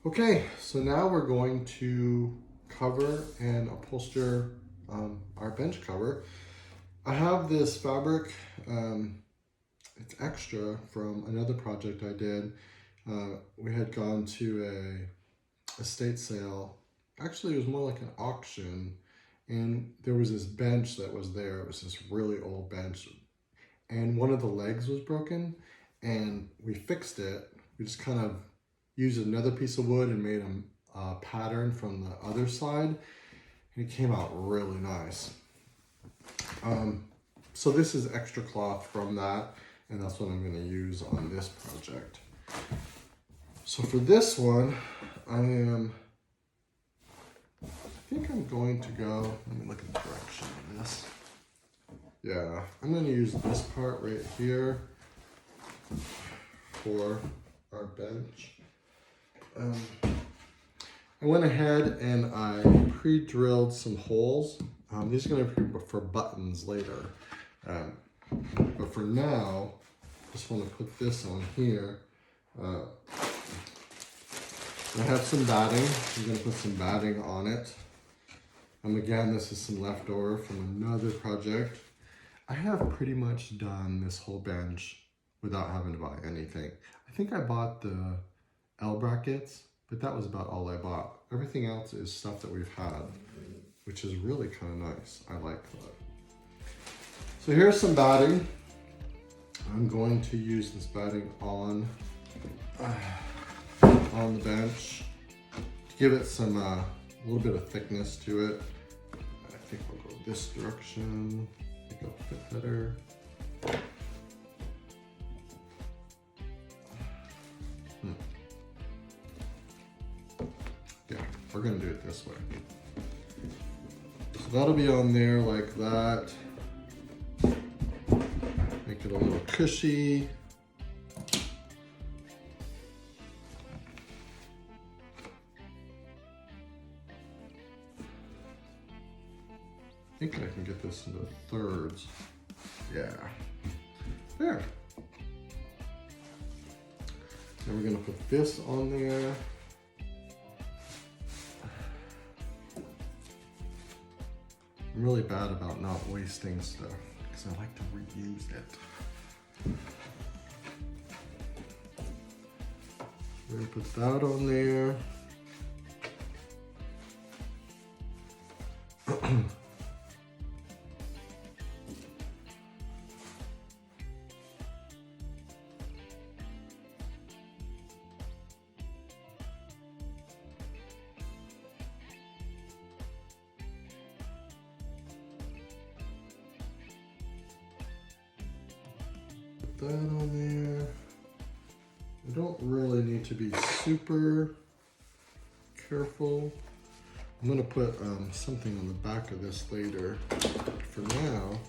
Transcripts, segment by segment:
Okay, so now we're going to cover and upholster our bench cover. I have this fabric, it's extra from another project I did. We had gone to a estate sale. Actually, it was more like an auction, and there was this bench that was there. It was this really old bench, and one of the legs was broken, and we fixed it. We just kind of used another piece of wood and made a pattern from the other side, and it came out really nice. So this is extra cloth from that, and that's what I'm going to use on this project. So for this one, I think I'm going to go, let me look at the direction of this. Yeah, I'm going to use this part right here for our bench. I went ahead and I pre-drilled some holes. These are going to be for buttons later. But for now, just want to put this on here. I have some batting. I'm going to put some batting on it. Again, this is some leftover from another project. I have pretty much done this whole bench without having to buy anything. I think I bought the L brackets, but that was about all I bought. Everything else is stuff that we've had, which is really kind of nice. I like that. So here's some batting. I'm going to use this batting on the bench to give it some a little bit of thickness to it. I think we'll go this direction. I think it'll fit better. Yeah, we're gonna do it this way. So that'll be on there like that. Make it a little cushy. I think I can get this into thirds. Yeah. There. Then we're gonna put this on there. I'm really bad about not wasting stuff because I like to reuse it. We're gonna put that on there. That on there. I don't really need to be super careful. I'm gonna put something on the back of this later. But for now, I'm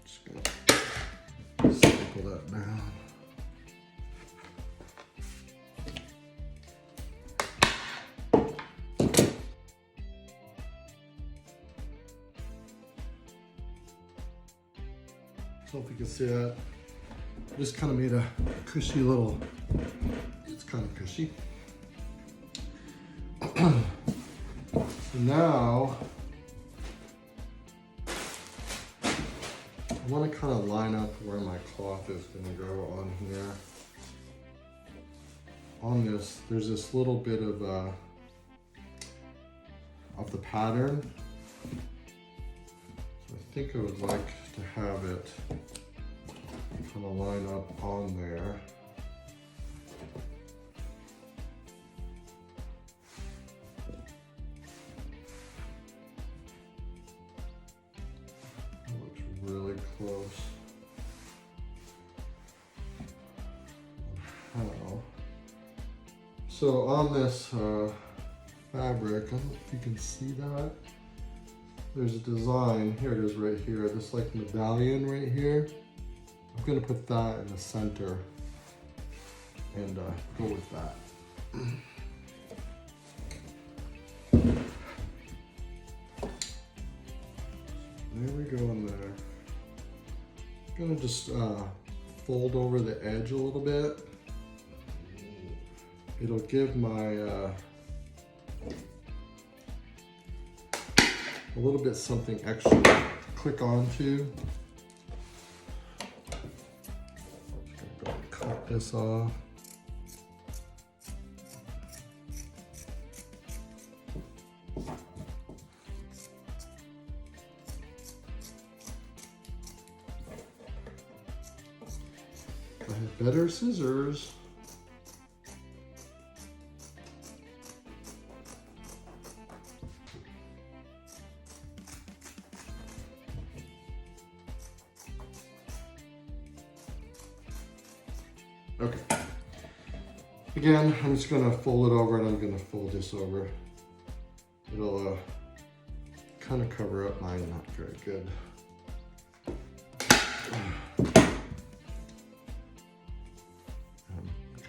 just gonna staple that down. So if you can see that. Just kind of made a cushy little, it's kind of cushy. So now, I want to kind of line up where my cloth is going to go on here. On this, there's this little bit of the pattern. So I think I would like to have it kind of line up on there. It looks really close. How? So on this fabric, I don't know if you can see that. There's a design, here it is right here, this like medallion right here. I'm going to put that in the center and go with that. There we go in there. I'm going to just fold over the edge a little bit. It'll give my a little bit something extra to click onto. Just gonna go and cut this off. I have better scissors. Okay. Again, I'm just gonna fold it over and I'm gonna fold this over. It'll kind of cover up mine, not very good.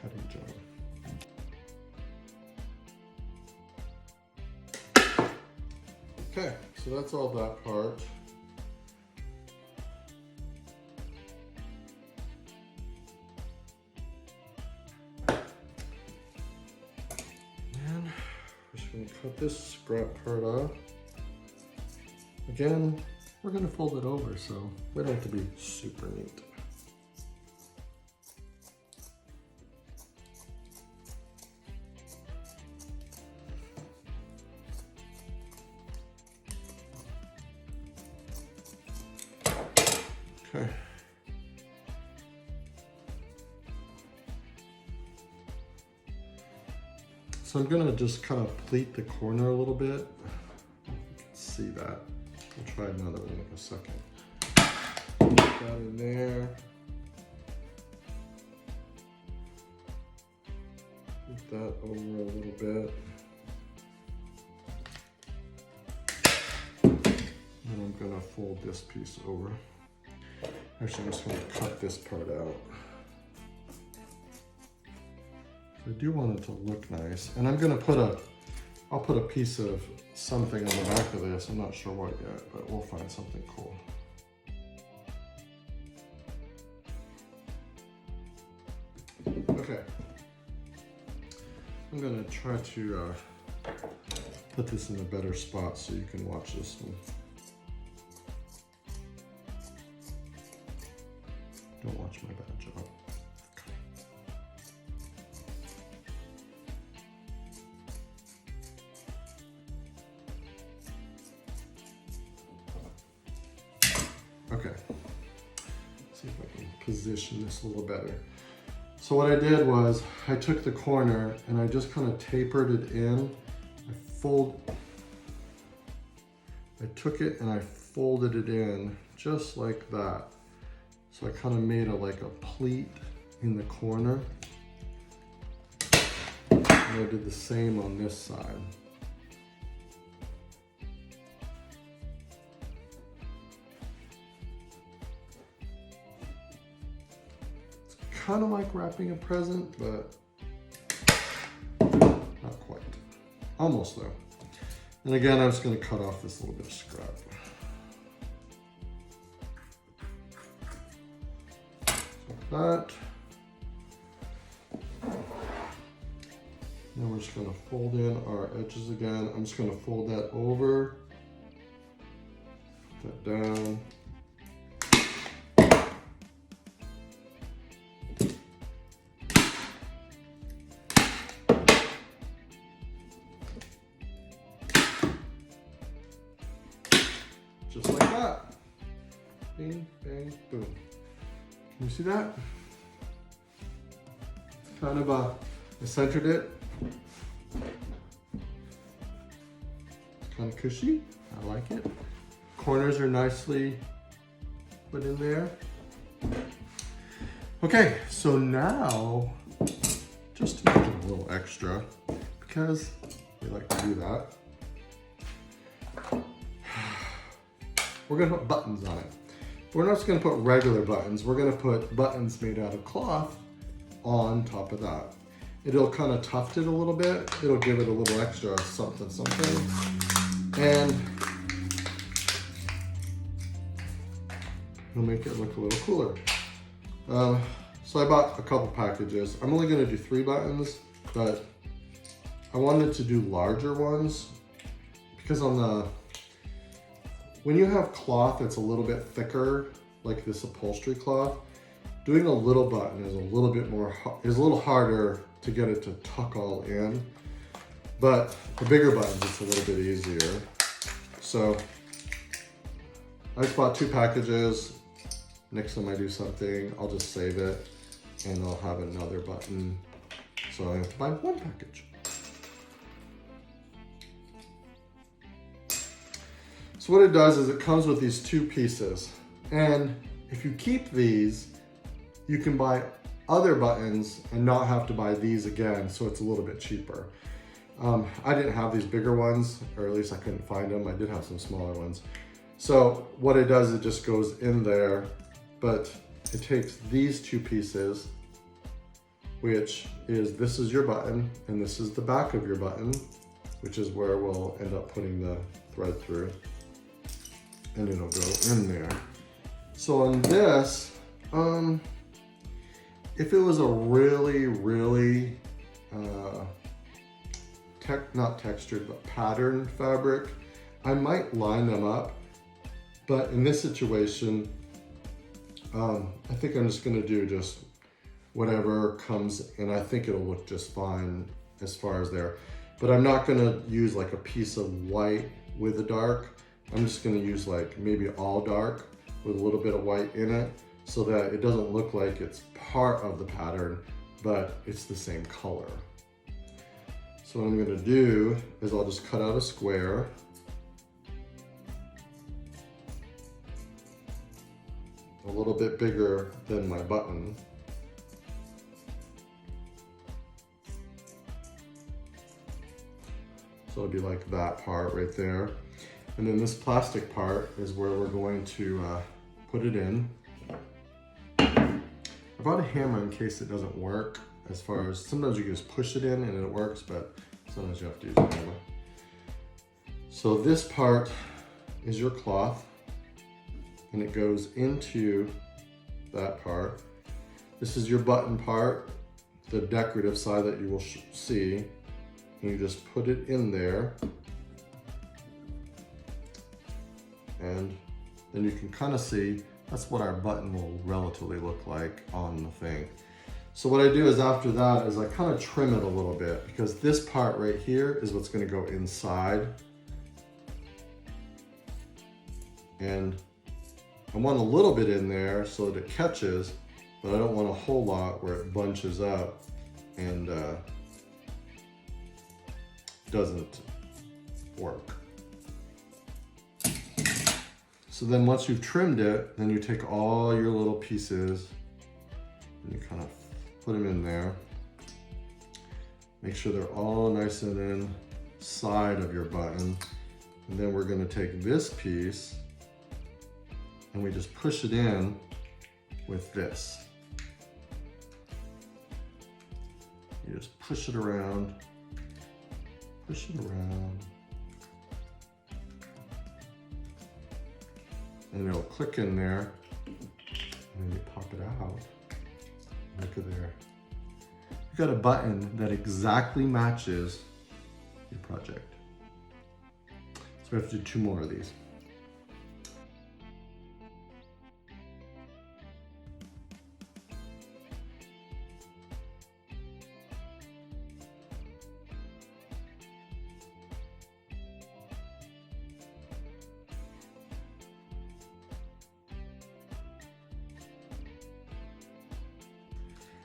Cutting job. Okay, so that's all that part. Going to cut this scrap part off. Again, we're going to fold it over, so we don't have to be super neat. Okay. So I'm gonna just kind of pleat the corner a little bit. You can see that. I'll try another one in a second. Put that in there. Put that over a little bit. And I'm gonna fold this piece over. Actually, I'm just gonna cut this part out. I do want it to look nice, and I'm gonna I'll put a piece of something on the back of this. I'm not sure what yet, but we'll find something cool. Okay, I'm gonna try to put this in a better spot so you can watch this one. Don't watch my bad job. Okay, see if I can position this a little better. So what I did was I took the corner and I just kind of tapered it in. I took it and I folded it in just like that. So I kind of made like a pleat in the corner. And I did the same on this side. Kind of like wrapping a present, but not quite. Almost though. And again, I'm just going to cut off this little bit of scrap. Like that. Then we're just going to fold in our edges again. I'm just going to fold that over, put that down. Just like that. Bing, bang, boom. Can you see that? It's kind of I centered it. It's kind of cushy. I like it. Corners are nicely put in there. Okay, so now, just to make it a little extra, because we like to do that, we're gonna put buttons on it. We're not just gonna put regular buttons, we're gonna put buttons made out of cloth on top of that. It'll kind of tuft it a little bit. It'll give it a little extra something. And it'll make it look a little cooler. So I bought a couple packages. I'm only gonna do 3 buttons, but I wanted to do larger ones because on when you have cloth that's a little bit thicker, like this upholstery cloth, doing a little button is a little harder to get it to tuck all in. But the bigger buttons, it's a little bit easier. So I just bought 2 packages. Next time I do something, I'll just save it and I'll have another button. So I have to buy 1 package. So what it does is it comes with these 2 pieces. And if you keep these, you can buy other buttons and not have to buy these again, so it's a little bit cheaper. I didn't have these bigger ones, or at least I couldn't find them. I did have some smaller ones. So what it does, it just goes in there, but it takes these 2 pieces, which is, this is your button, and this is the back of your button, which is where we'll end up putting the thread through, and it'll go in there. So on this, if it was a really, not textured, but patterned fabric, I might line them up. But in this situation, I think I'm just gonna do just whatever comes, and I think it'll look just fine as far as there. But I'm not gonna use like a piece of white with a dark. I'm just gonna use like maybe all dark with a little bit of white in it, so that it doesn't look like it's part of the pattern, but it's the same color. So what I'm gonna do is I'll just cut out a square. A little bit bigger than my button. So it'll be like that part right there. And then this plastic part is where we're going to put it in. I brought a hammer in case it doesn't work. As far as, sometimes you can just push it in and it works, but sometimes you have to use a hammer. So this part is your cloth, and it goes into that part. This is your button part, the decorative side that you will see. And you just put it in there. And then you can kind of see, that's what our button will relatively look like on the thing. So what I do is after that is I kind of trim it a little bit, because this part right here is what's going to go inside. And I want a little bit in there so that it catches, but I don't want a whole lot where it bunches up and doesn't work. So then once you've trimmed it, then you take all your little pieces and you kind of put them in there. Make sure they're all nice and inside of your button. And then we're gonna take this piece and we just push it in with this. You just push it around, push it around. And it'll click in there, and then you pop it out. Look at there. You got a button that exactly matches your project. So we have to do 2 more of these.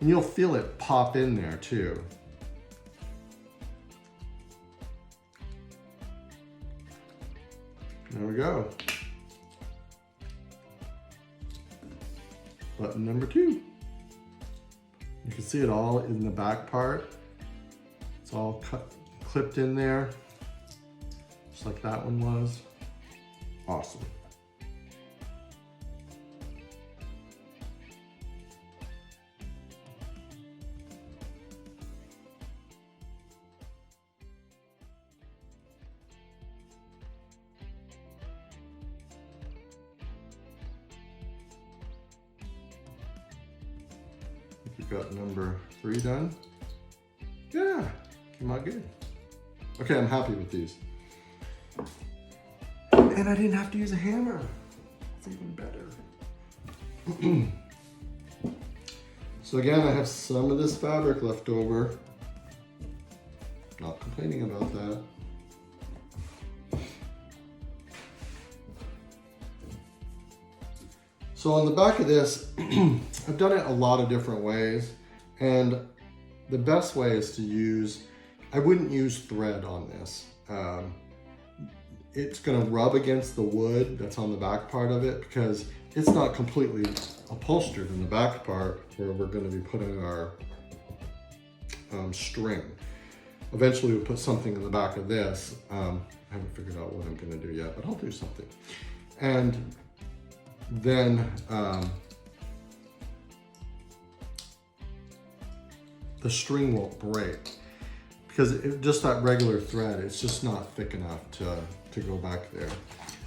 And you'll feel it pop in there too. There we go. Button number 2. You can see it all in the back part. It's all clipped in there, just like that one was. Awesome. We've got number 3 done. Yeah, came out good. Okay, I'm happy with these. And I didn't have to use a hammer. It's even better. So again, I have some of this fabric left over. Not complaining about that. So on the back of this, I've done it a lot of different ways, and the best way is to use, I wouldn't use thread on this. It's gonna rub against the wood that's on the back part of it because it's not completely upholstered in the back part where we're gonna be putting our string. Eventually we'll put something in the back of this. I haven't figured out what I'm gonna do yet, but I'll do something. And then the string won't break because just that regular thread, it's just not thick enough to go back there.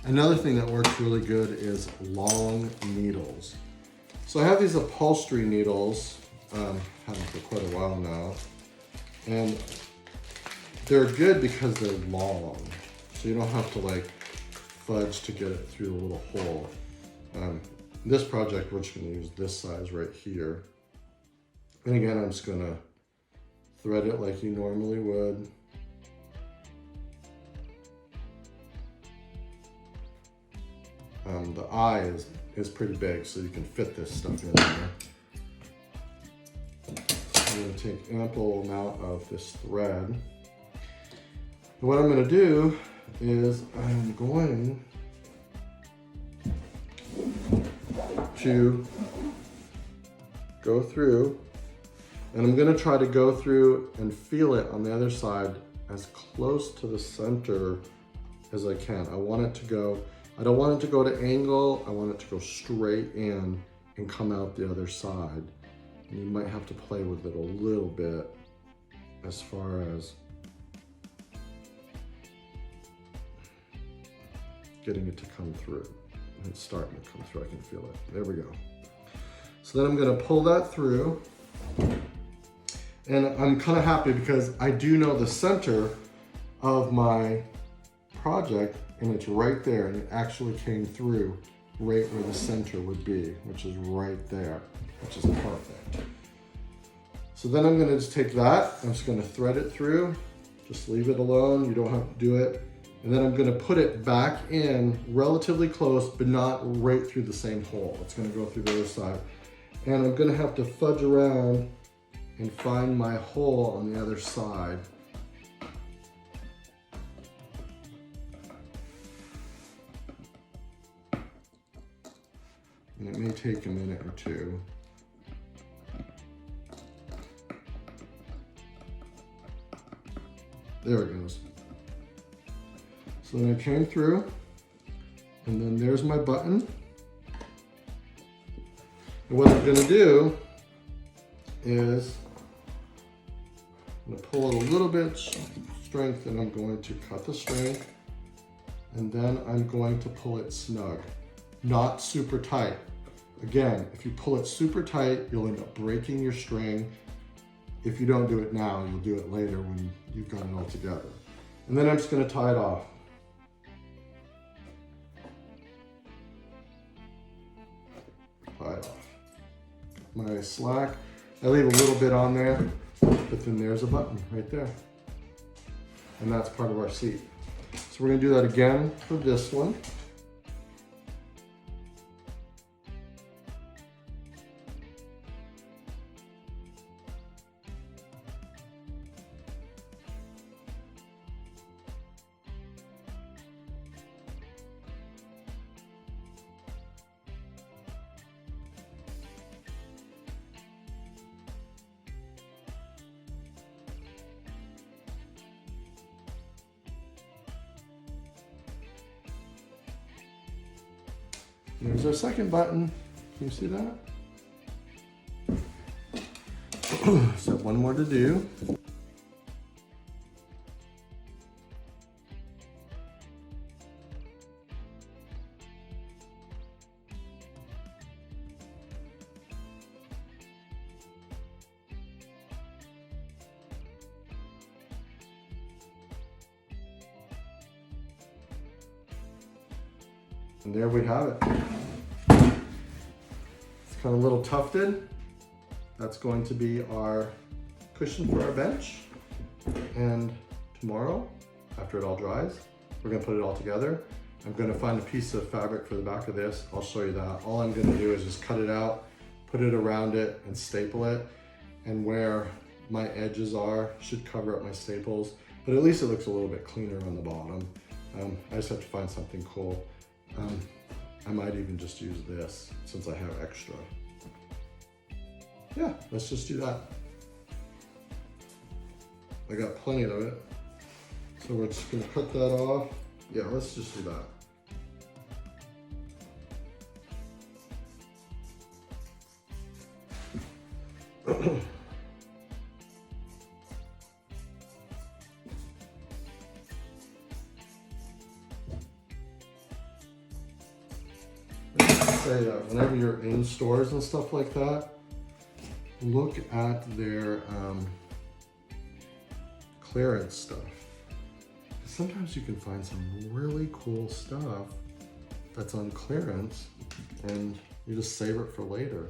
Another thing that works really good is long needles. So I have these upholstery needles, had them for quite a while now, and they're good because they're long, so you don't have to like fudge to get it through the little hole. This project, we're just gonna use this size right here. And again, I'm just gonna thread it like you normally would. The eye is pretty big, so you can fit this stuff in there. I'm gonna take ample amount of this thread. And what I'm gonna do is I'm going to go through, and I'm gonna try to go through and feel it on the other side as close to the center as I can. I want it to go, I don't want it to go to angle, I want it to go straight in and come out the other side. And you might have to play with it a little bit as far as getting it to come through. It's starting to come through, I can feel it. There we go. So then I'm gonna pull that through. And I'm kind of happy because I do know the center of my project, and it's right there, and it actually came through right where the center would be, which is right there, which is perfect. So then I'm gonna just take that, I'm just gonna thread it through, just leave it alone, you don't have to do it. And then I'm gonna put it back in relatively close, but not right through the same hole. It's gonna go through the other side. And I'm gonna have to fudge around and find my hole on the other side. And it may take a minute or two. There it goes. So then I came through, and then there's my button. And what I'm gonna do is I'm gonna pull it a little bit strength, and I'm going to cut the string, and then I'm going to pull it snug, not super tight. Again, if you pull it super tight, you'll end up breaking your string. If you don't do it now, you'll do it later when you've got it all together. And then I'm just gonna tie it off. Tie it off. My slack, I leave a little bit on there, but then there's a button right there. And that's part of our seat. So we're gonna do that again for this one. There's our second button. Can you see that? So one more to do. And there we have it. It's kind of a little tufted. That's going to be our cushion for our bench. And tomorrow, after it all dries, we're gonna put it all together. I'm gonna find a piece of fabric for the back of this. I'll show you that. All I'm gonna do is just cut it out, put it around it, and staple it. And where my edges are should cover up my staples, but at least it looks a little bit cleaner on the bottom. I just have to find something cool. I might even just use this since I have extra. Yeah, let's just do that. I got plenty of it. So we're just gonna cut that off. Yeah, let's just do that. Say that whenever you're in stores and stuff like that, look at their clearance stuff. Sometimes you can find some really cool stuff that's on clearance and you just save it for later.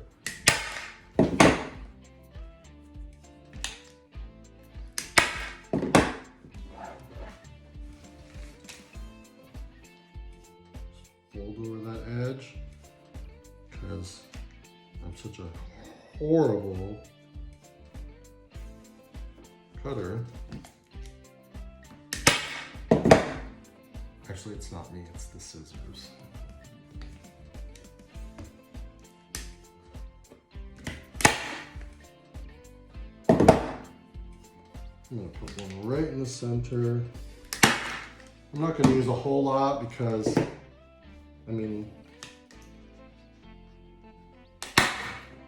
Fold over that edge because I'm such a horrible cutter. Actually, it's not me, it's the scissors. I'm gonna put one right in the center. I'm not gonna use a whole lot because, I mean,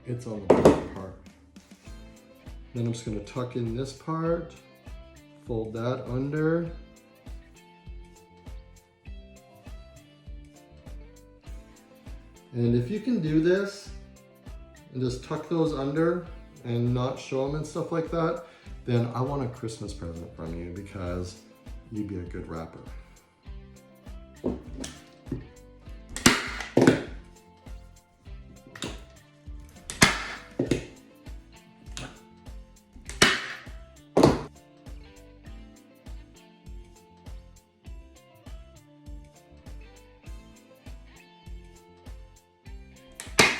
it's on the bottom part. Then I'm just gonna tuck in this part, fold that under. And if you can do this and just tuck those under and not show them and stuff like that, then I want a Christmas present from you because you'd be a good rapper.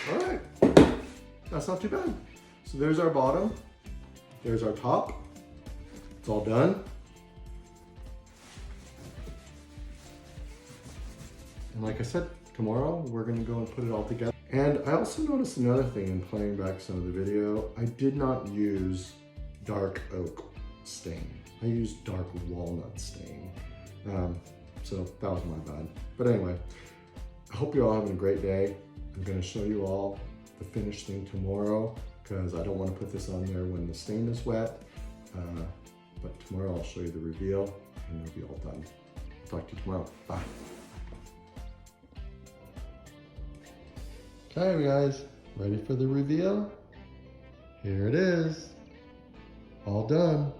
All right, that's not too bad. So there's our bottom, there's our top. It's all done. And like I said, tomorrow we're gonna go and put it all together. And I also noticed another thing in playing back some of the video. I did not use dark oak stain. I used dark walnut stain. So that was my bad. But anyway, I hope you're all having a great day. I'm gonna show you all the finished thing tomorrow because I don't want to put this on there when the stain is wet. But tomorrow I'll show you the reveal and it'll be all done. Talk to you tomorrow. Bye. Okay guys, ready for the reveal? Here it is. All done.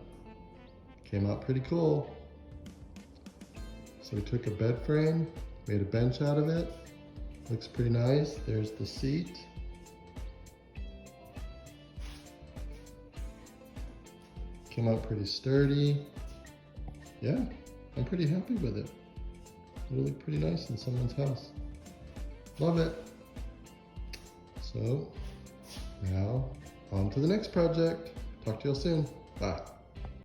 Came out pretty cool. So we took a bed frame, made a bench out of it. Looks pretty nice. There's the seat. Came out pretty sturdy. Yeah, I'm pretty happy with it. It'll look pretty nice in someone's house. Love it. So now on to the next project. Talk to you all soon. Bye.